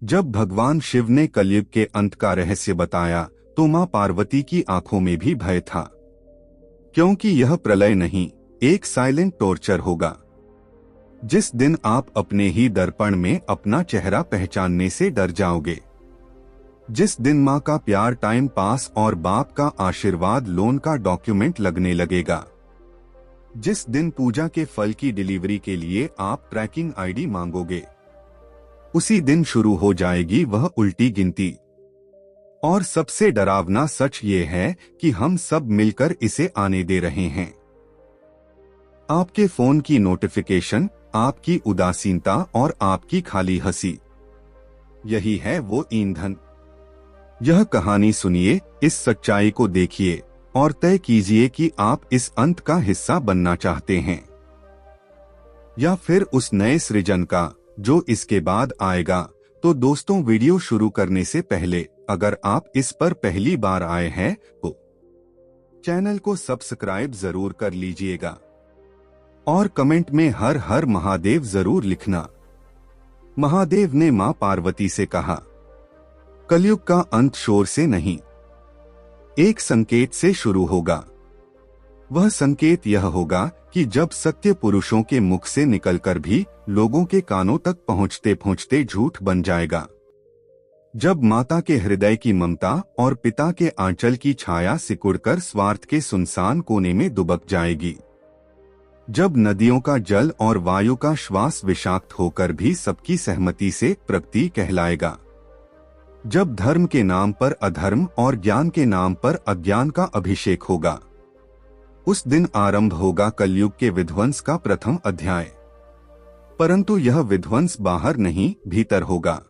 जब भगवान शिव ने कलयुग के अंत का रहस्य बताया तो मां पार्वती की आंखों में भी भय था, क्योंकि यह प्रलय नहीं, एक साइलेंट टॉर्चर होगा। जिस दिन आप अपने ही दर्पण में अपना चेहरा पहचानने से डर जाओगे, जिस दिन मां का प्यार टाइम पास और बाप का आशीर्वाद लोन का डॉक्यूमेंट लगने लगेगा, जिस दिन पूजा के फल की डिलीवरी के लिए आप ट्रैकिंग आईडी मांगोगे, उसी दिन शुरू हो जाएगी वह उल्टी गिनती। और सबसे डरावना सच ये है कि हम सब मिलकर इसे आने दे रहे हैं। आपके फोन की नोटिफिकेशन, आपकी उदासीनता और आपकी खाली हंसी, यही है वो ईंधन। यह कहानी सुनिए, इस सच्चाई को देखिए और तय कीजिए कि आप इस अंत का हिस्सा बनना चाहते हैं या फिर उस नए सृजन का जो इसके बाद आएगा। तो दोस्तों, वीडियो शुरू करने से पहले अगर आप इस पर पहली बार आए हैं तो चैनल को सब्सक्राइब जरूर कर लीजिएगा और कमेंट में हर हर महादेव जरूर लिखना। महादेव ने मां पार्वती से कहा, कलयुग का अंत शोर से नहीं, एक संकेत से शुरू होगा। वह संकेत यह होगा कि जब सत्य पुरुषों के मुख से निकलकर भी लोगों के कानों तक पहुंचते पहुंचते झूठ बन जाएगा। जब माता के हृदय की ममता और पिता के आंचल की छाया सिकुड़कर स्वार्थ के सुनसान कोने में दुबक जाएगी। जब नदियों का जल और वायु का श्वास विषाक्त होकर भी सबकी सहमति से प्रकृति कहलाएगा। जब धर्म के नाम पर अधर्म और ज्ञान के नाम पर अज्ञान का अभिषेक होगा, उस दिन आरंभ होगा कलयुग के विध्वंस का प्रथम अध्याय। परंतु यह विध्वंस बाहर नहीं, भीतर होगा।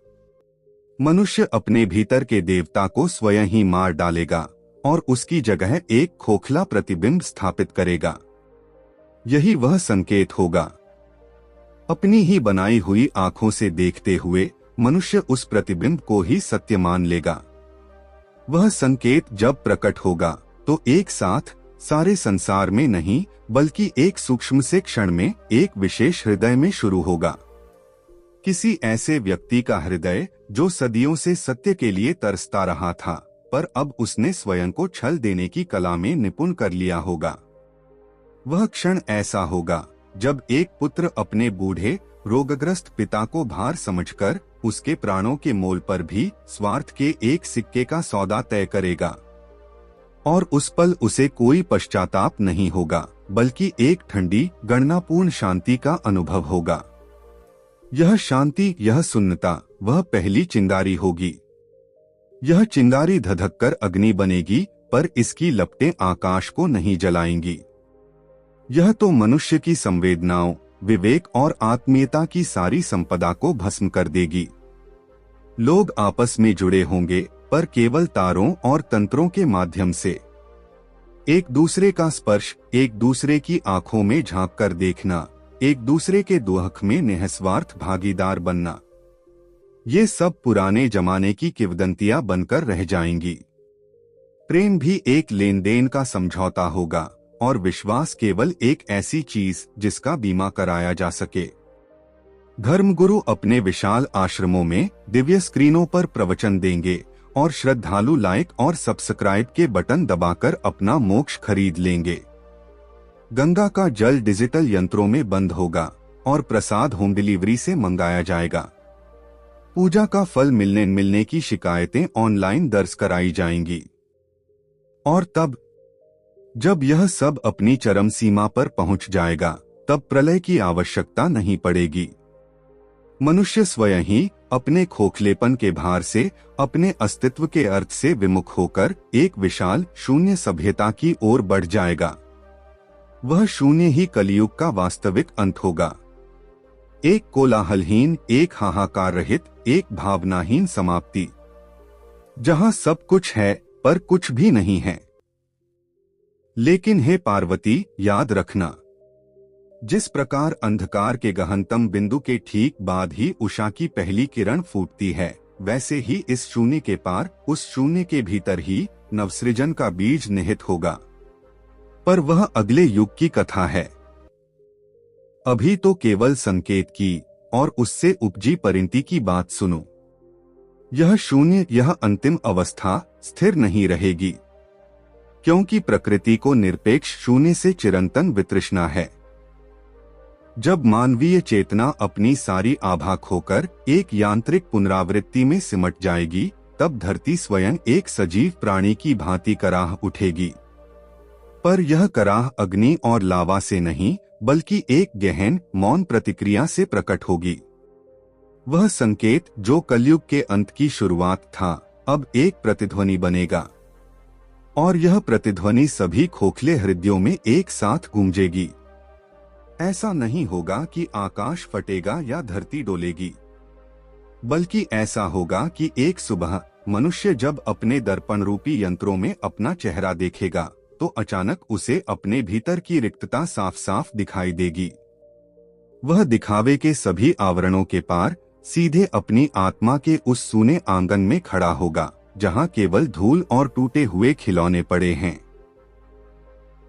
मनुष्य अपने भीतर के देवता को स्वयं ही मार डालेगा और उसकी जगह एक खोखला प्रतिबिंब स्थापित करेगा। यही वह संकेत होगा। अपनी ही बनाई हुई आंखों से देखते हुए मनुष्य उस प्रतिबिंब को ही सत्य मान लेगा। वह संकेत जब प्रकट होगा तो एक साथ सारे संसार में नहीं, बल्कि एक सूक्ष्म से क्षण में एक विशेष हृदय में शुरू होगा। किसी ऐसे व्यक्ति का हृदय जो सदियों से सत्य के लिए तरसता रहा था, पर अब उसने स्वयं को छल देने की कला में निपुण कर लिया होगा। वह क्षण ऐसा होगा जब एक पुत्र अपने बूढ़े रोगग्रस्त पिता को भार समझकर उसके प्राणों के मोल पर भी स्वार्थ के एक सिक्के का सौदा तय करेगा। और उस पल उसे कोई पश्चाताप नहीं होगा, बल्कि एक ठंडी गणनापूर्ण शांति का अनुभव होगा। यह शांति, यह सुन्नता वह पहली चिंगारी होगी। यह चिंगारी धधककर अग्नि बनेगी, पर इसकी लपटें आकाश को नहीं जलाएंगी। यह तो मनुष्य की संवेदनाओं, विवेक और आत्मीयता की सारी संपदा को भस्म कर देगी। लोग आपस में जुड़े होंगे, पर केवल तारों और तंत्रों के माध्यम से। एक दूसरे का स्पर्श, एक दूसरे की आंखों में झांक कर देखना, एक दूसरे के दुख में निस्वार्थ भागीदार बनना, ये सब पुराने जमाने की किंवदंतियां बनकर रह जाएंगी। प्रेम भी एक लेन देन का समझौता होगा और विश्वास केवल एक ऐसी चीज जिसका बीमा कराया जा सके। धर्मगुरु अपने विशाल आश्रमों में दिव्य स्क्रीनों पर प्रवचन देंगे और श्रद्धालु लाइक और सब्सक्राइब के बटन दबाकर अपना मोक्ष खरीद लेंगे। गंगा का जल डिजिटल यंत्रों में बंद होगा और प्रसाद होम डिलीवरी से मंगाया जाएगा। पूजा का फल मिलने की शिकायतें ऑनलाइन दर्ज कराई जाएंगी। और तब जब यह सब अपनी चरम सीमा पर पहुंच जाएगा, तब प्रलय की आवश्यकता नहीं पड़ेगी। मनुष्य स्वयं ही अपने खोखलेपन के भार से, अपने अस्तित्व के अर्थ से विमुख होकर एक विशाल शून्य सभ्यता की ओर बढ़ जाएगा। वह शून्य ही कलयुग का वास्तविक अंत होगा। एक कोलाहलहीन, एक हाहाकार रहित, एक भावनाहीन समाप्ति, जहां सब कुछ है पर कुछ भी नहीं है। लेकिन हे पार्वती, याद रखना, जिस प्रकार अंधकार के गहनतम बिंदु के ठीक बाद ही उषा की पहली किरण फूटती है, वैसे ही इस शून्य के पार, उस शून्य के भीतर ही नवसृजन का बीज निहित होगा। पर वह अगले युग की कथा है। अभी तो केवल संकेत की और उससे उपजी परिणति की बात सुनो। यह शून्य, यह अंतिम अवस्था स्थिर नहीं रहेगी, क्योंकि प्रकृति को निरपेक्ष शून्य से चिरंतन वितृष्णा है। जब मानवीय चेतना अपनी सारी आभा खोकर एक यांत्रिक पुनरावृत्ति में सिमट जाएगी, तब धरती स्वयं एक सजीव प्राणी की भांति कराह उठेगी। पर यह कराह अग्नि और लावा से नहीं, बल्कि एक गहन मौन प्रतिक्रिया से प्रकट होगी। वह संकेत जो कलयुग के अंत की शुरुआत था, अब एक प्रतिध्वनि बनेगा, और यह प्रतिध्वनि सभी खोखले हृदयों में एक साथ गूंजेगी। ऐसा नहीं होगा कि आकाश फटेगा या धरती डोलेगी, बल्कि ऐसा होगा कि एक सुबह मनुष्य जब अपने दर्पण रूपी यंत्रों में अपना चेहरा देखेगा, तो अचानक उसे अपने भीतर की रिक्तता साफ साफ दिखाई देगी। वह दिखावे के सभी आवरणों के पार सीधे अपनी आत्मा के उस सूने आंगन में खड़ा होगा, जहां केवल धूल और टूटे हुए खिलौने पड़े हैं।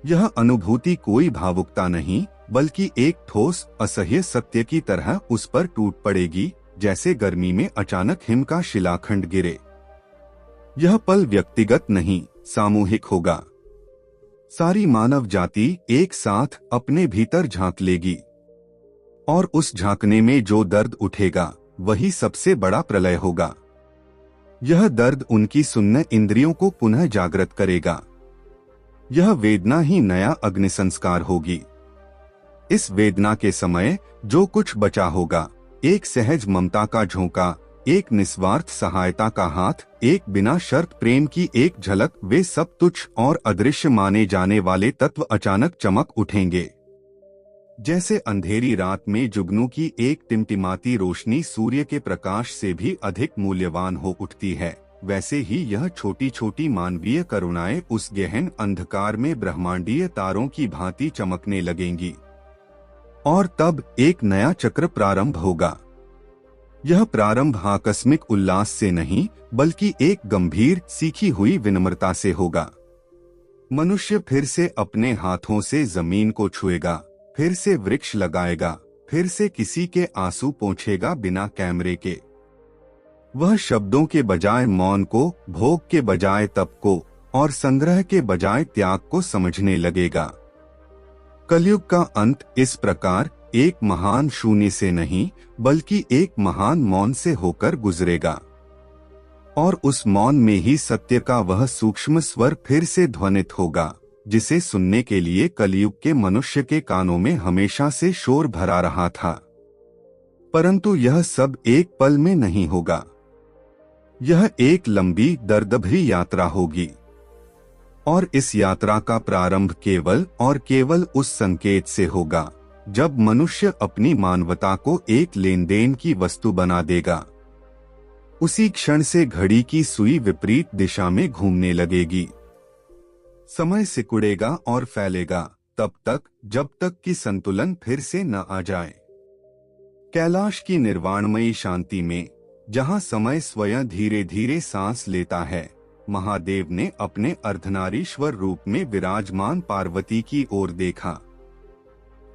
यह अनुभूति कोई भावुकता नहीं, बल्कि एक ठोस असह्य सत्य की तरह उस पर टूट पड़ेगी, जैसे गर्मी में अचानक हिम का शिलाखंड गिरे। यह पल व्यक्तिगत नहीं, सामूहिक होगा। सारी मानव जाति एक साथ अपने भीतर झांक लेगी, और उस झांकने में जो दर्द उठेगा, वही सबसे बड़ा प्रलय होगा। यह दर्द उनकी सुन्न इंद्रियों को पुनः जागृत करेगा। यह वेदना ही नया अग्निसंस्कार होगी। इस वेदना के समय जो कुछ बचा होगा, एक सहज ममता का झोंका, एक निस्वार्थ सहायता का हाथ, एक बिना शर्त प्रेम की एक झलक, वे सब तुच्छ और अदृश्य माने जाने वाले तत्व अचानक चमक उठेंगे। जैसे अंधेरी रात में जुगनू की एक टिमटिमाती रोशनी सूर्य के प्रकाश से भी अधिक मूल्यवान हो उठती है, वैसे ही यह छोटी छोटी मानवीय करुणाएं उस गहन अंधकार में ब्रह्मांडीय तारों की भांति चमकने लगेंगी। और तब एक नया चक्र प्रारंभ होगा। यह प्रारंभ आकस्मिक उल्लास से नहीं, बल्कि एक गंभीर सीखी हुई विनम्रता से होगा। मनुष्य फिर से अपने हाथों से जमीन को छुएगा, फिर से वृक्ष लगाएगा, फिर से किसी के आंसू पोंछेगा बिना कैमरे के। वह शब्दों के बजाय मौन को, भोग के बजाय तप को, और संग्रह के बजाय त्याग को समझने लगेगा। कलयुग का अंत इस प्रकार एक महान शून्य से नहीं, बल्कि एक महान मौन से होकर गुजरेगा। और उस मौन में ही सत्य का वह सूक्ष्म स्वर फिर से ध्वनित होगा, जिसे सुनने के लिए कलयुग के मनुष्य के कानों में हमेशा से शोर भरा रहा था। परंतु यह सब एक पल में नहीं होगा। यह एक लंबी दर्दभरी यात्रा होगी, और इस यात्रा का प्रारंभ केवल और केवल उस संकेत से होगा, जब मनुष्य अपनी मानवता को एक लेन देन की वस्तु बना देगा। उसी क्षण से घड़ी की सुई विपरीत दिशा में घूमने लगेगी। समय सिकुड़ेगा और फैलेगा तब तक जब तक कि संतुलन फिर से न आ जाए। कैलाश की निर्वाणमयी शांति में, जहां समय स्वयं धीरे धीरे सांस लेता है, महादेव ने अपने अर्धनारीश्वर रूप में विराजमान पार्वती की ओर देखा।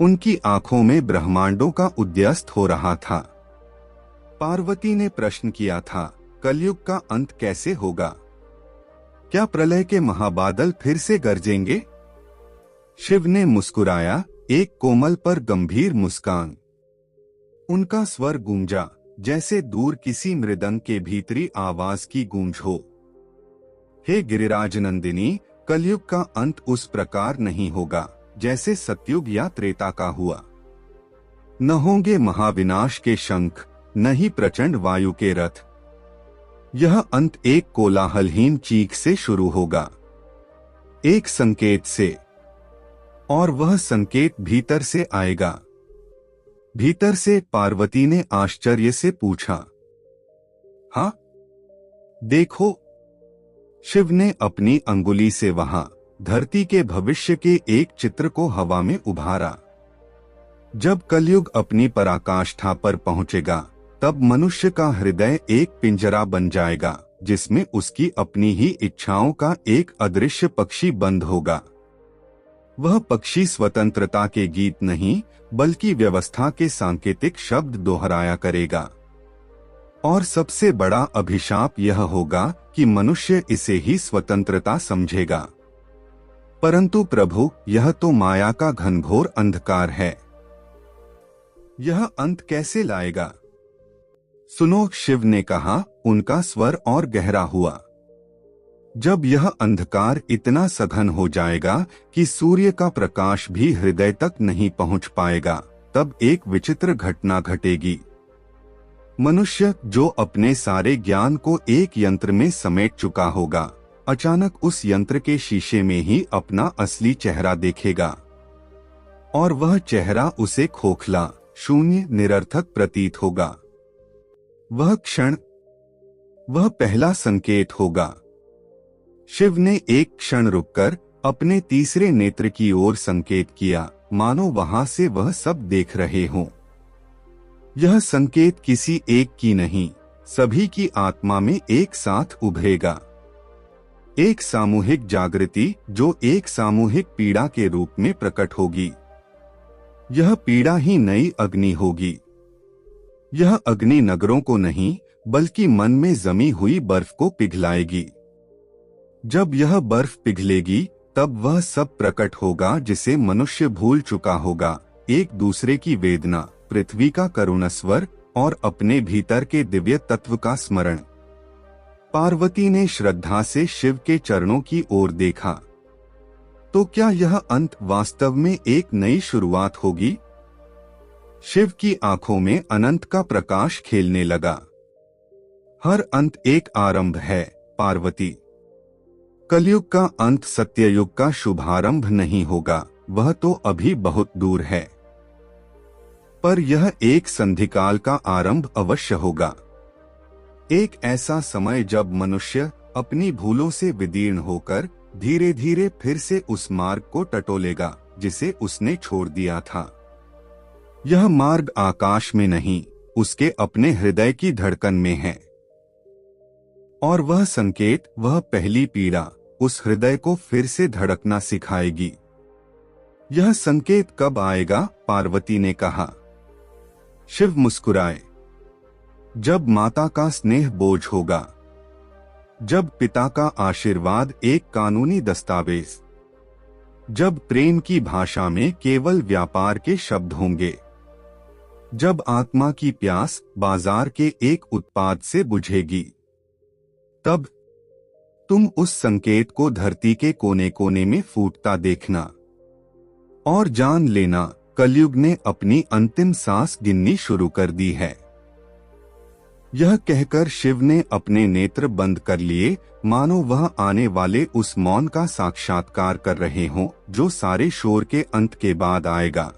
उनकी आंखों में ब्रह्मांडों का उदयस्त हो रहा था। पार्वती ने प्रश्न किया था, कलयुग का अंत कैसे होगा? क्या प्रलय के महाबादल फिर से गरजेंगे? शिव ने मुस्कुराया, एक कोमल पर गंभीर मुस्कान। उनका स्वर गूंजा, जैसे दूर किसी मृदंग के भीतरी आवाज की गूंज हो। हे गिरिराज नंदिनी, कलयुग का अंत उस प्रकार नहीं होगा जैसे सतयुग या त्रेता का हुआ। न होंगे महाविनाश के शंख, न ही प्रचंड वायु के रथ। यह अंत एक कोलाहलहीन चीख से शुरू होगा, एक संकेत से, और वह संकेत भीतर से आएगा। भीतर से? पार्वती ने आश्चर्य से पूछा। हाँ, देखो। शिव ने अपनी अंगुली से वहां धरती के भविष्य के एक चित्र को हवा में उभारा। जब कलयुग अपनी पराकाष्ठा पर पहुंचेगा, तब मनुष्य का हृदय एक पिंजरा बन जाएगा, जिसमें उसकी अपनी ही इच्छाओं का एक अदृश्य पक्षी बंद होगा। वह पक्षी स्वतंत्रता के गीत नहीं, बल्कि व्यवस्था के सांकेतिक शब्द दोहराया करेगा। और सबसे बड़ा अभिशाप यह होगा कि मनुष्य इसे ही स्वतंत्रता समझेगा। परंतु प्रभु, यह तो माया का घनघोर अंधकार है। यह अंत कैसे लाएगा? सुनो, शिव ने कहा। उनका स्वर और गहरा हुआ। जब यह अंधकार इतना सघन हो जाएगा कि सूर्य का प्रकाश भी हृदय तक नहीं पहुंच पाएगा, तब एक विचित्र घटना घटेगी। मनुष्य, जो अपने सारे ज्ञान को एक यंत्र में समेट चुका होगा, अचानक उस यंत्र के शीशे में ही अपना असली चेहरा देखेगा। और वह चेहरा उसे खोखला, शून्य, निरर्थक प्रतीत होगा। वह क्षण, वह पहला संकेत होगा। शिव ने एक क्षण रुककर अपने तीसरे नेत्र की ओर संकेत किया, मानो वहां से वह सब देख रहे हों। यह संकेत किसी एक की नहीं, सभी की आत्मा में एक साथ उभरेगा। एक सामूहिक जागृति जो एक सामूहिक पीड़ा के रूप में प्रकट होगी। यह पीड़ा ही नई अग्नि होगी। यह अग्नि नगरों को नहीं, बल्कि मन में जमी हुई बर्फ को पिघलाएगी। जब यह बर्फ पिघलेगी, तब वह सब प्रकट होगा जिसे मनुष्य भूल चुका होगा। एक दूसरे की वेदना, पृथ्वी का करुण स्वर और अपने भीतर के दिव्य तत्व का स्मरण। पार्वती ने श्रद्धा से शिव के चरणों की ओर देखा। तो क्या यह अंत वास्तव में एक नई शुरुआत होगी? शिव की आंखों में अनंत का प्रकाश खेलने लगा। हर अंत एक आरंभ है, पार्वती। कलयुग का अंत सत्ययुग का शुभारंभ नहीं होगा, वह तो अभी बहुत दूर है। पर यह एक संधिकाल का आरंभ अवश्य होगा। एक ऐसा समय जब मनुष्य अपनी भूलों से विदीर्ण होकर धीरे धीरे फिर से उस मार्ग को टटोलेगा जिसे उसने छोड़ दिया था। यह मार्ग आकाश में नहीं, उसके अपने हृदय की धड़कन में है। और वह संकेत, वह पहली पीड़ा, उस हृदय को फिर से धड़कना सिखाएगी। यह संकेत कब आएगा? पार्वती ने कहा। शिव मुस्कुराए। जब माता का स्नेह बोझ होगा, जब पिता का आशीर्वाद एक कानूनी दस्तावेज, जब प्रेम की भाषा में केवल व्यापार के शब्द होंगे, जब आत्मा की प्यास बाजार के एक उत्पाद से बुझेगी, तब तुम उस संकेत को धरती के कोने कोने में फूटता देखना और जान लेना, कलयुग ने अपनी अंतिम सांस गिननी शुरू कर दी है। यह कहकर शिव ने अपने नेत्र बंद कर लिए, मानो वह आने वाले उस मौन का साक्षात्कार कर रहे हों जो सारे शोर के अंत के बाद आएगा।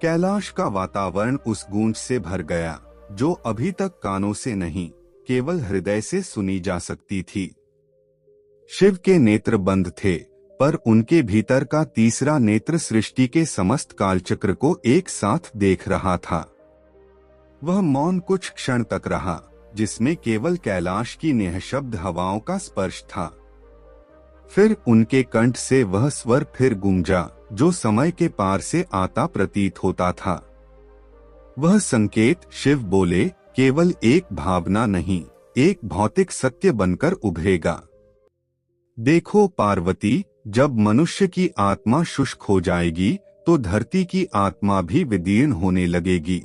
कैलाश का वातावरण उस गूंज से भर गया जो अभी तक कानों से नहीं, केवल हृदय से सुनी जा सकती थी। शिव के नेत्र बंद थे, पर उनके भीतर का तीसरा नेत्र सृष्टि के समस्त कालचक्र को एक साथ देख रहा था। वह मौन कुछ क्षण तक रहा, जिसमें केवल कैलाश की निःशब्द हवाओं का स्पर्श था। फिर उनके कंठ से वह स्वर फिर गूंजा जो समय के पार से आता प्रतीत होता था। वह संकेत, शिव बोले, केवल एक भावना नहीं, एक भौतिक सत्य बनकर उभरेगा। देखो पार्वती, जब मनुष्य की आत्मा शुष्क हो जाएगी तो धरती की आत्मा भी विदीर्ण होने लगेगी।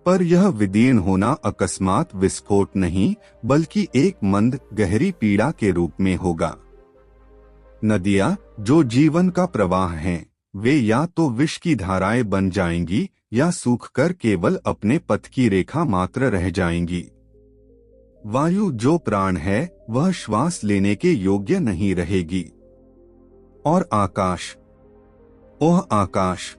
पर यह विदीर्ण होना अकस्मात विस्फोट नहीं, बल्कि एक मंद गहरी पीड़ा के रूप में होगा। नदियां जो जीवन का प्रवाह हैं, वे या तो विष की धाराएं बन जाएंगी या सूखकर केवल अपने पथ की रेखा मात्र रह जाएंगी। वायु जो प्राण है, वह श्वास लेने के योग्य नहीं रहेगी। और आकाश, ओह आकाश,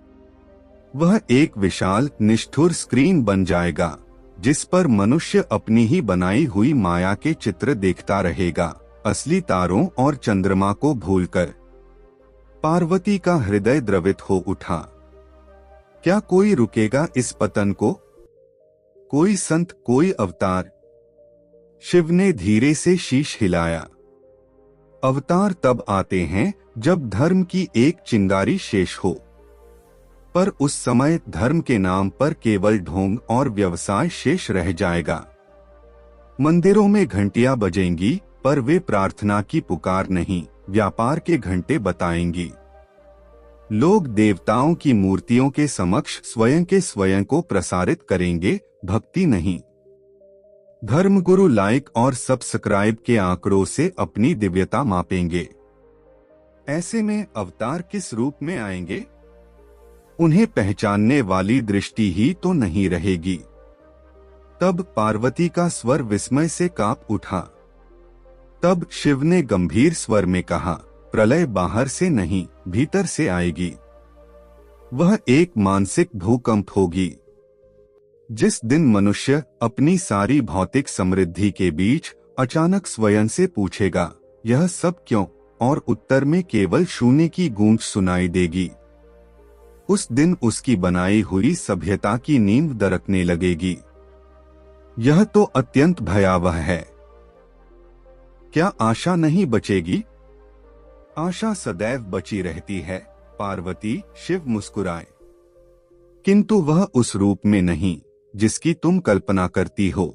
वह एक विशाल निष्ठुर स्क्रीन बन जाएगा जिस पर मनुष्य अपनी ही बनाई हुई माया के चित्र देखता रहेगा, असली तारों और चंद्रमा को भूलकर। पार्वती का हृदय द्रवित हो उठा। क्या कोई रुकेगा इस पतन को? कोई संत, कोई अवतार? शिव ने धीरे से शीश हिलाया। अवतार तब आते हैं जब धर्म की एक चिंगारी शेष हो। पर उस समय धर्म के नाम पर केवल ढोंग और व्यवसाय शेष रह जाएगा। मंदिरों में घंटियां बजेंगी, पर वे प्रार्थना की पुकार नहीं, व्यापार के घंटे बताएंगी। लोग देवताओं की मूर्तियों के समक्ष स्वयं को प्रसारित करेंगे, भक्ति नहीं। धर्मगुरु लाइक और सब्सक्राइब के आंकड़ों से अपनी दिव्यता मापेंगे। ऐसे में अवतार किस रूप में आएंगे? उन्हें पहचानने वाली दृष्टि ही तो नहीं रहेगी। तब पार्वती का स्वर विस्मय से कांप उठा। तब शिव ने गंभीर स्वर में कहा, प्रलय बाहर से नहीं, भीतर से आएगी। वह एक मानसिक भूकंप होगी। जिस दिन मनुष्य अपनी सारी भौतिक समृद्धि के बीच अचानक स्वयं से पूछेगा, यह सब क्यों? और उत्तर में केवल शून्य की गूंज सुनाई देगी। उस दिन उसकी बनाई हुई सभ्यता की नींव दरकने लगेगी। यह तो अत्यंत भयावह है। क्या आशा नहीं बचेगी? आशा सदैव बची रहती है पार्वती, शिव मुस्कुराए। किंतु वह उस रूप में नहीं जिसकी तुम कल्पना करती हो।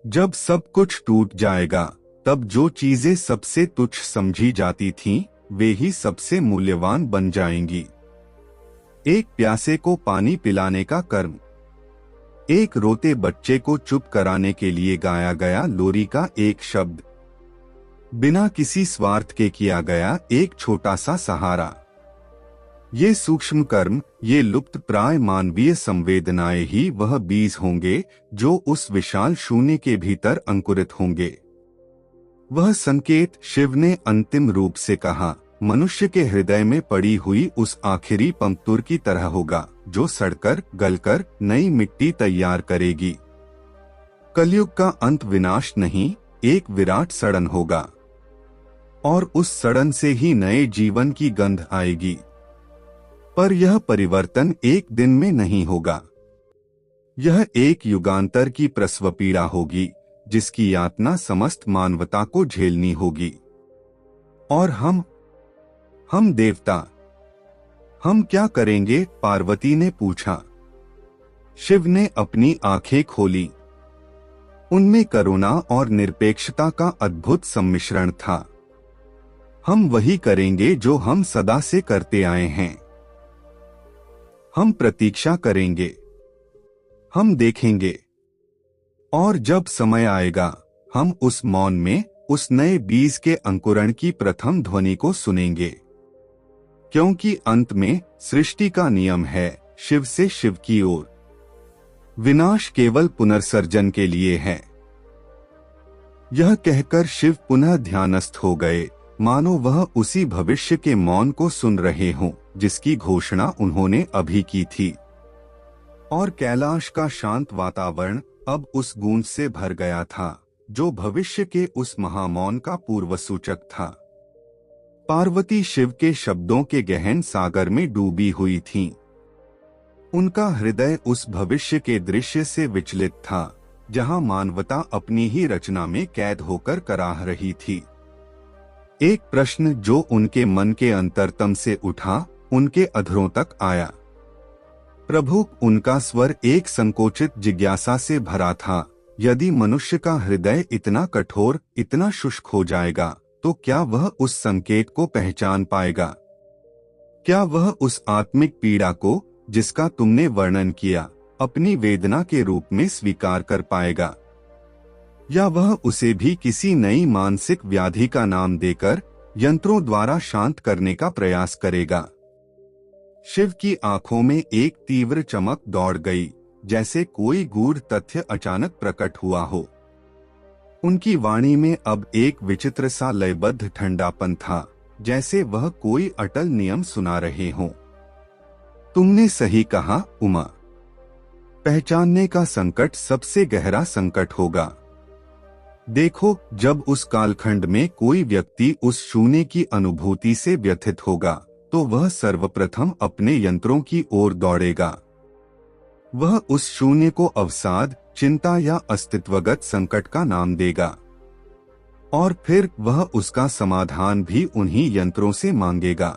जब सब कुछ टूट जाएगा, तब जो चीजें सबसे तुच्छ समझी जाती थीं, वे ही सबसे मूल्यवान बन जाएंगी। एक प्यासे को पानी पिलाने का कर्म, एक रोते बच्चे को चुप कराने के लिए गाया गया लोरी का एक शब्द, बिना किसी स्वार्थ के किया गया एक छोटा सा सहारा, ये सूक्ष्म कर्म, ये लुप्त प्राय मानवीय संवेदनाएं ही वह बीज होंगे जो उस विशाल शून्य के भीतर अंकुरित होंगे। वह संकेत, शिव ने अंतिम रूप से कहा, मनुष्य के हृदय में पड़ी हुई उस आखिरी पंक्तुर की तरह होगा जो सड़कर गलकर नई मिट्टी तैयार करेगी। कलयुग का अंत विनाश नहीं, एक विराट सड़न होगा, और उस सड़न से ही नए जीवन की गंध आएगी। पर यह परिवर्तन एक दिन में नहीं होगा। यह एक युगांतर की प्रसव पीड़ा होगी जिसकी यातना समस्त मानवता को झेलनी होगी। और हम देवता, हम क्या करेंगे? पार्वती ने पूछा। शिव ने अपनी आंखें खोली। उनमें करुणा और निरपेक्षता का अद्भुत सम्मिश्रण था। हम वही करेंगे जो हम सदा से करते आए हैं। हम प्रतीक्षा करेंगे, हम देखेंगे, और जब समय आएगा, हम उस मौन में उस नए बीज के अंकुरण की प्रथम ध्वनि को सुनेंगे। क्योंकि अंत में सृष्टि का नियम है, शिव से शिव की ओर। विनाश केवल पुनर्सर्जन के लिए है। यह कहकर शिव पुनः ध्यानस्थ हो गए, मानो वह उसी भविष्य के मौन को सुन रहे हों जिसकी घोषणा उन्होंने अभी की थी। और कैलाश का शांत वातावरण अब उस गूंज से भर गया था जो भविष्य के उस महामौन का पूर्व सूचक था। पार्वती शिव के शब्दों के गहन सागर में डूबी हुई थीं। उनका हृदय उस भविष्य के दृश्य से विचलित था जहां मानवता अपनी ही रचना में कैद होकर कराह रही थी। एक प्रश्न जो उनके मन के अंतरतम से उठा, उनके अधरों तक आया। प्रभु, उनका स्वर एक संकोचित जिज्ञासा से भरा था, यदि मनुष्य का हृदय इतना कठोर, इतना शुष्क हो जाएगा, तो क्या वह उस संकेत को पहचान पाएगा? क्या वह उस आत्मिक पीड़ा को, जिसका तुमने वर्णन किया, अपनी वेदना के रूप में स्वीकार कर पाएगा? या वह उसे भी किसी नई मानसिक व्याधि का नाम देकर यंत्रों द्वारा शांत करने का प्रयास करेगा? शिव की आंखों में एक तीव्र चमक दौड़ गई, जैसे कोई गूढ़ तथ्य अचानक प्रकट हुआ हो। उनकी वाणी में अब एक विचित्र सा लयबद्ध ठंडापन था, जैसे वह कोई अटल नियम सुना रहे हों। तुमने सही कहा उमा, पहचानने का संकट सबसे गहरा संकट होगा। देखो, जब उस कालखंड में कोई व्यक्ति उस शून्य की अनुभूति से व्यथित होगा, तो वह सर्वप्रथम अपने यंत्रों की ओर दौड़ेगा। वह उस शून्य को अवसाद, चिंता या अस्तित्वगत संकट का नाम देगा, और फिर वह उसका समाधान भी उन्हीं यंत्रों से मांगेगा।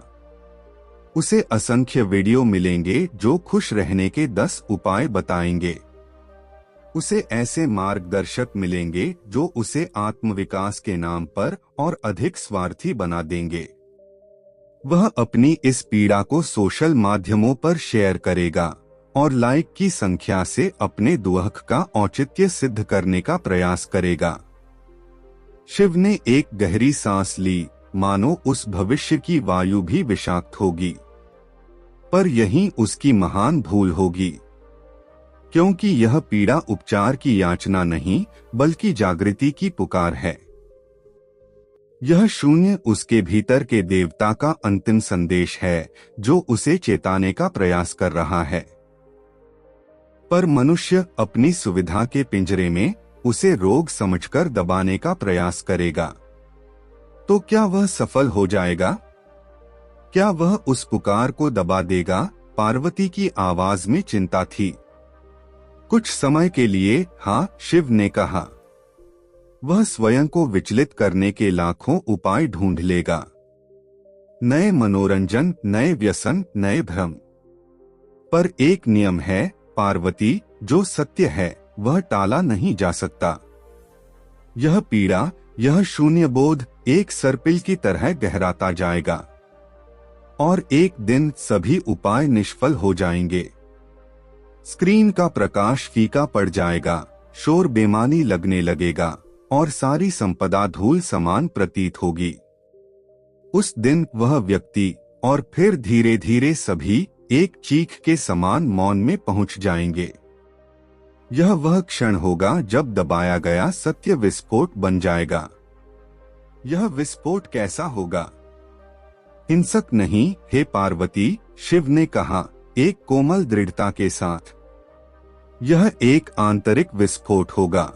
उसे असंख्य वीडियो मिलेंगे जो खुश रहने के 10 उपाय बताएंगे। उसे ऐसे मार्गदर्शक मिलेंगे जो उसे आत्मविकास के नाम पर और अधिक स्वार्थी बना देंगे। वह अपनी इस पीड़ा को सोशल माध्यमों पर शेयर करेगा और लाइक की संख्या से अपने दुख का औचित्य सिद्ध करने का प्रयास करेगा। शिव ने एक गहरी सांस ली, मानो उस भविष्य की वायु भी विषाक्त होगी। पर यही उसकी महान भूल होगी, क्योंकि यह पीड़ा उपचार की याचना नहीं बल्कि जागृति की पुकार है। यह शून्य उसके भीतर के देवता का अंतिम संदेश है जो उसे चेताने का प्रयास कर रहा है। पर मनुष्य अपनी सुविधा के पिंजरे में उसे रोग समझकर दबाने का प्रयास करेगा। तो क्या वह सफल हो जाएगा? क्या वह उस पुकार को दबा देगा? पार्वती की आवाज में चिंता थी। कुछ समय के लिए हाँ, शिव ने कहा। वह स्वयं को विचलित करने के लाखों उपाय ढूंढ लेगा। नए मनोरंजन, नए व्यसन, नए भ्रम। पर एक नियम है पार्वती, जो सत्य है वह टाला नहीं जा सकता। यह पीड़ा, यह शून्य बोध एक सर्पिल की तरह गहराता जाएगा और एक दिन सभी उपाय निष्फल हो जाएंगे। स्क्रीन का प्रकाश फीका पड़ जाएगा, शोर बेमानी लगने लगेगा और सारी संपदा धूल समान प्रतीत होगी। उस दिन वह व्यक्ति और फिर धीरे धीरे सभी एक चीख के समान मौन में पहुंच जाएंगे। यह वह क्षण होगा जब दबाया गया सत्य विस्फोट बन जाएगा। यह विस्फोट कैसा होगा? हिंसक नहीं, हे पार्वती, शिव ने कहा एक कोमल दृढ़ता के साथ। यह एक आंतरिक विस्फोट होगा,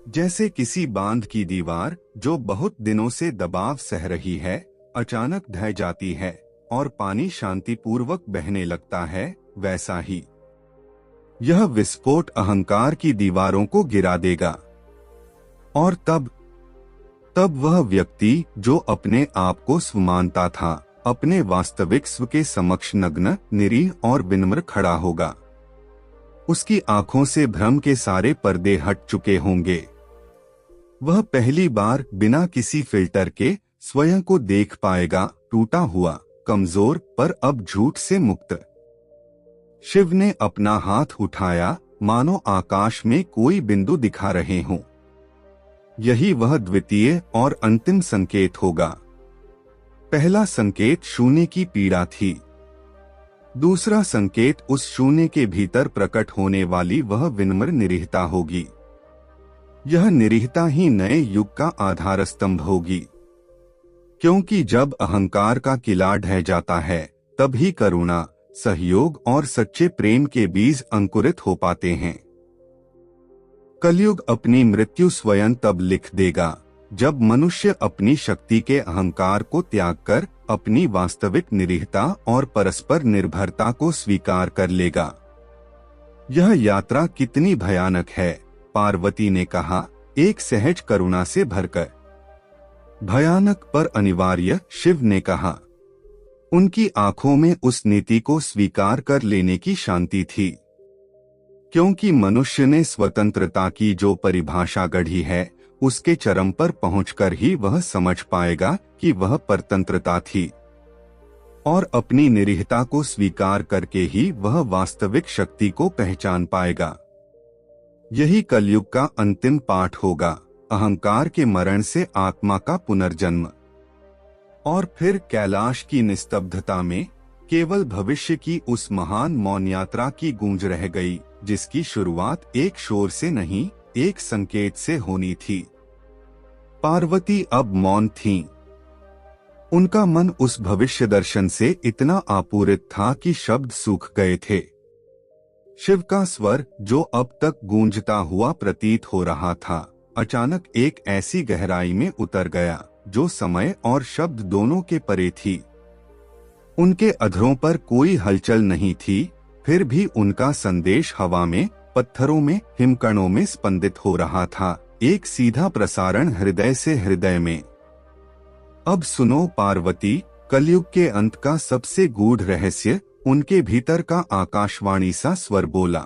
जैसे किसी बांध की दीवार जो बहुत दिनों से दबाव सह रही है अचानक ढह जाती है और पानी शांतिपूर्वक बहने लगता है, वैसा ही यह विस्फोट अहंकार की दीवारों को गिरा देगा। और तब वह व्यक्ति जो अपने आप को स्व मानता था, अपने वास्तविक स्व के समक्ष नग्न, निरीह और विनम्र खड़ा होगा। उसकी आंखों से भ्रम के सारे पर्दे हट चुके होंगे। वह पहली बार बिना किसी फिल्टर के स्वयं को देख पाएगा, टूटा हुआ, कमजोर, पर अब झूठ से मुक्त। शिव ने अपना हाथ उठाया, मानो आकाश में कोई बिंदु दिखा रहे हों। यही वह द्वितीय और अंतिम संकेत होगा। पहला संकेत शून्य की पीड़ा थी। दूसरा संकेत उस शून्य के भीतर प्रकट होने वाली वह विनम्र निरीहता होगी। यह निरीहता ही नए युग का आधार स्तंभ होगी, क्योंकि जब अहंकार का किला ढह जाता है तभी करुणा, सहयोग और सच्चे प्रेम के बीज अंकुरित हो पाते हैं। कलयुग अपनी मृत्यु स्वयं तब लिख देगा जब मनुष्य अपनी शक्ति के अहंकार को त्याग कर अपनी वास्तविक निरीहता और परस्पर निर्भरता को स्वीकार कर लेगा। यह यात्रा कितनी भयानक है, पार्वती ने कहा, एक सहज करुणा से भरकर। भयानक पर अनिवार्य, शिव ने कहा। उनकी आंखों में उस नीति को स्वीकार कर लेने की शांति थी, क्योंकि मनुष्य ने स्वतंत्रता की जो परिभाषा गढ़ी है उसके चरम पर पहुंचकर ही वह समझ पाएगा कि वह परतंत्रता थी, और अपनी निरीहता को स्वीकार करके ही वह वास्तविक शक्ति को पहचान पाएगा। यही कलयुग का अंतिम पाठ होगा, अहंकार के मरण से आत्मा का पुनर्जन्म। और फिर कैलाश की निस्तब्धता में केवल भविष्य की उस महान मौन यात्रा की गूंज रह गई, जिसकी शुरुआत एक शोर से नहीं, एक संकेत से होनी थी। पार्वती अब मौन थीं। उनका मन उस भविष्य दर्शन से इतना आपूरित था कि शब्द सूख गए थे। शिव का स्वर, जो अब तक गूंजता हुआ प्रतीत हो रहा था, अचानक एक ऐसी गहराई में उतर गया जो समय और शब्द दोनों के परे थी। उनके अधरों पर कोई हलचल नहीं थी, फिर भी उनका संदेश हवा में, पत्थरों में, हिमकणों में स्पंदित हो रहा था, एक सीधा प्रसारण हृदय से हृदय में। अब सुनो पार्वती, कलयुग के अंत का सबसे गूढ़ रहस्य उनके भीतर का आकाशवाणी सा स्वर बोला।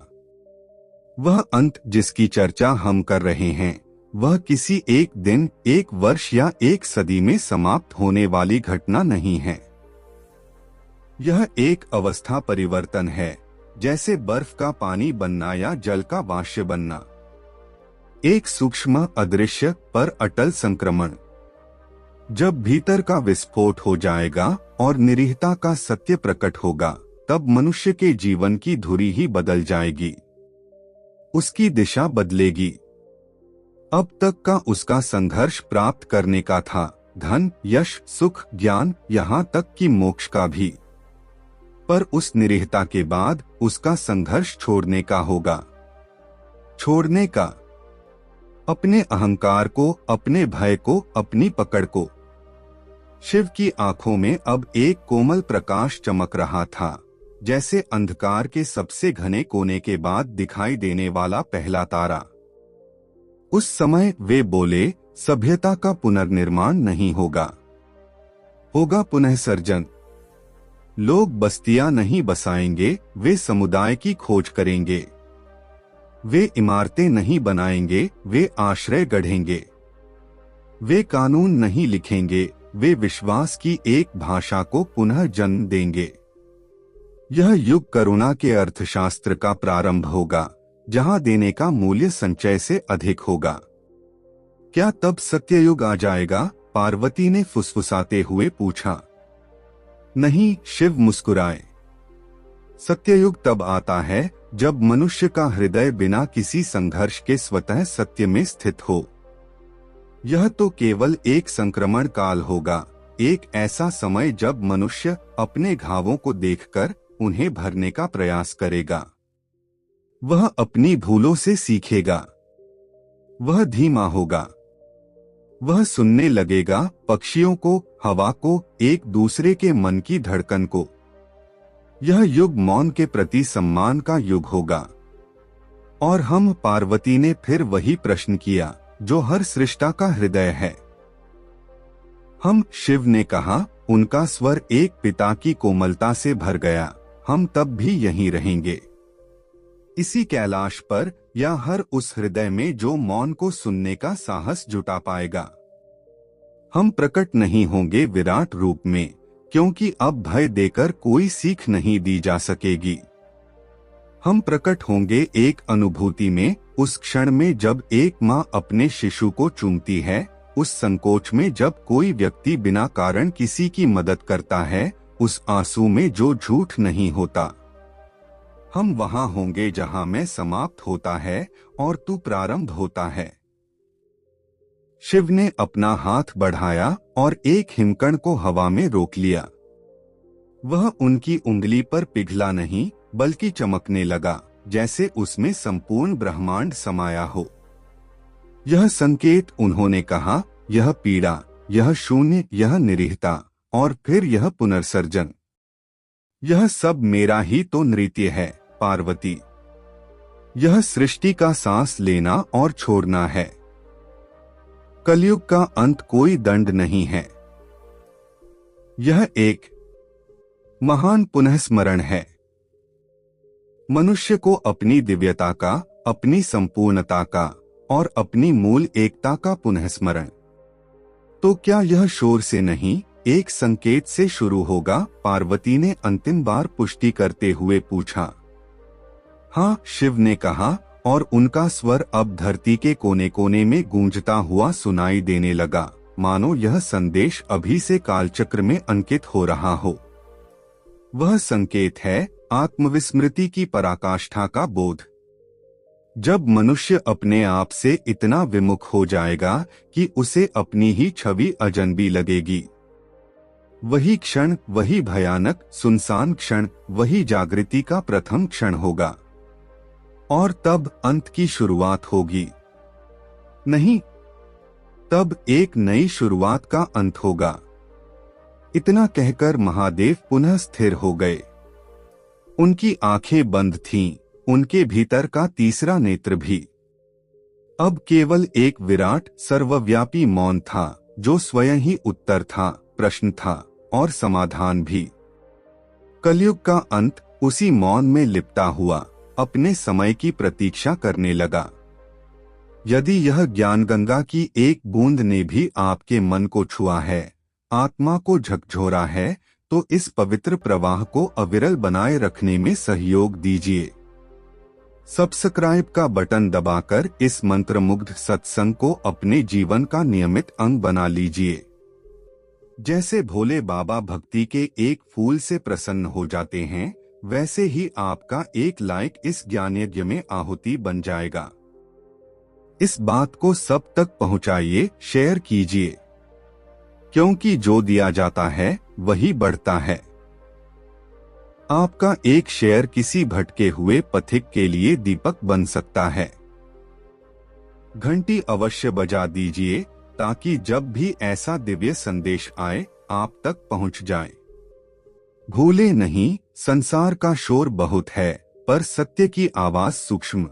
वह अंत जिसकी चर्चा हम कर रहे हैं, वह किसी एक दिन, एक वर्ष या एक सदी में समाप्त होने वाली घटना नहीं है। यह एक अवस्था परिवर्तन है, जैसे बर्फ का पानी बनना या जल का वाष्य बनना। एक सूक्ष्म, अदृश्य पर अटल संक्रमण। जब भीतर का विस्फोट हो जाएगा और निरीहता का सत्य प्रकट होगा, तब मनुष्य के जीवन की धुरी ही बदल जाएगी। उसकी दिशा बदलेगी। अब तक का उसका संघर्ष प्राप्त करने का था, धन, यश, सुख, ज्ञान, यहाँ तक कि मोक्ष का भी। पर उस निरीहता के बाद उसका संघर्ष छोड़ने का होगा। छोड़ने का अपने अहंकार को, अपने भय को, अपनी पकड़ को। शिव की आंखों में अब एक कोमल प्रकाश चमक रहा था, जैसे अंधकार के सबसे घने कोने के बाद दिखाई देने वाला पहला तारा। उस समय वे बोले, सभ्यता का पुनर्निर्माण नहीं होगा, होगा पुनःसर्जन। लोग बस्तियां नहीं बसाएंगे, वे समुदाय की खोज करेंगे। वे इमारतें नहीं बनाएंगे, वे आश्रय गढ़ेंगे। वे कानून नहीं लिखेंगे, वे विश्वास की एक भाषा को पुनः जन्म देंगे। यह युग करुणा के अर्थशास्त्र का प्रारंभ होगा, जहां देने का मूल्य संचय से अधिक होगा। क्या तब सत्ययुग आ जाएगा? पार्वती ने फुसफुसाते हुए पूछा। नहीं, शिव मुस्कुराए। सत्ययुग तब आता है जब मनुष्य का हृदय बिना किसी संघर्ष के स्वतः सत्य में स्थित हो। यह तो केवल एक संक्रमण काल होगा, एक ऐसा समय जब मनुष्य अपने घावों को देखकर उन्हें भरने का प्रयास करेगा। वह अपनी भूलों से सीखेगा। वह धीमा होगा। वह सुनने लगेगा पक्षियों को, हवा को, एक दूसरे के मन की धड़कन को। यह युग मौन के प्रति सम्मान का युग होगा। और हम, पार्वती ने फिर वही प्रश्न किया जो हर सृष्टा का हृदय है। हम, शिव ने कहा। उनका स्वर एक पिता की कोमलता से भर गया। हम तब भी यहीं रहेंगे, इसी कैलाश पर, या हर उस हृदय में जो मौन को सुनने का साहस जुटा पाएगा। हम प्रकट नहीं होंगे विराट रूप में, क्योंकि अब भय देकर कोई सीख नहीं दी जा सकेगी। हम प्रकट होंगे एक अनुभूति में, उस क्षण में जब एक माँ अपने शिशु को चूमती है, उस संकोच में जब कोई व्यक्ति बिना कारण किसी की मदद करता है, उस आंसू में जो झूठ नहीं होता। हम वहां होंगे जहां मैं समाप्त होता है और तू प्रारंभ होता है। शिव ने अपना हाथ बढ़ाया और एक हिमकण को हवा में रोक लिया। वह उनकी उंगली पर पिघला नहीं, बल्कि चमकने लगा, जैसे उसमें संपूर्ण ब्रह्मांड समाया हो। यह संकेत, उन्होंने कहा, यह पीड़ा, यह शून्य, यह निरीहता, और फिर यह पुनर्सर्जन। यह सब मेरा ही तो नृत्य है, पार्वती। यह सृष्टि का सांस लेना और छोड़ना है। कलयुग का अंत कोई दंड नहीं है। यह एक महान पुनःस्मरण है। मनुष्य को अपनी दिव्यता का, अपनी संपूर्णता का और अपनी मूल एकता का पुनःस्मरण। तो क्या यह शोर से नहीं, एक संकेत से शुरू होगा? पार्वती ने अंतिम बार पुष्टि करते हुए पूछा। हाँ, शिव ने कहा, और उनका स्वर अब धरती के कोने कोने में गूंजता हुआ सुनाई देने लगा, मानो यह संदेश अभी से कालचक्र में अंकित हो रहा हो। वह संकेत है आत्मविस्मृति की पराकाष्ठा का बोध। जब मनुष्य अपने आप से इतना विमुख हो जाएगा कि उसे अपनी ही छवि अजनबी लगेगी। वही क्षण, वही भयानक सुनसान क्षण, वही जागृति का प्रथम क्षण होगा। और तब अंत की शुरुआत होगी। नहीं, तब एक नई शुरुआत का अंत होगा। इतना कहकर महादेव पुनः स्थिर हो गए। उनकी आंखें बंद थीं, उनके भीतर का तीसरा नेत्र भी। अब केवल एक विराट सर्वव्यापी मौन था, जो स्वयं ही उत्तर था, प्रश्न था और समाधान भी। कलयुग का अंत उसी मौन में लिपटा हुआ अपने समय की प्रतीक्षा करने लगा। यदि यह ज्ञान गंगा की एक बूंद ने भी आपके मन को छुआ है, आत्मा को झकझोरा है, तो इस पवित्र प्रवाह को अविरल बनाए रखने में सहयोग दीजिए। सब्सक्राइब का बटन दबाकर इस मंत्रमुग्ध सत्संग को अपने जीवन का नियमित अंग बना लीजिए। जैसे भोले बाबा भक्ति के एक फूल से प्रसन्न हो जाते हैं, वैसे ही आपका एक लाइक इस ज्ञान यज्ञ में आहुति बन जाएगा। इस बात को सब तक पहुंचाइए, शेयर कीजिए, क्योंकि जो दिया जाता है वही बढ़ता है। आपका एक शेयर किसी भटके हुए पथिक के लिए दीपक बन सकता है। घंटी अवश्य बजा दीजिए ताकि जब भी ऐसा दिव्य संदेश आए आप तक पहुंच जाए। भूले नहीं, संसार का शोर बहुत है, पर सत्य की आवाज सूक्ष्म।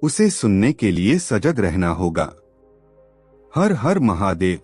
उसे सुनने के लिए सजग रहना होगा। हर हर महादेव।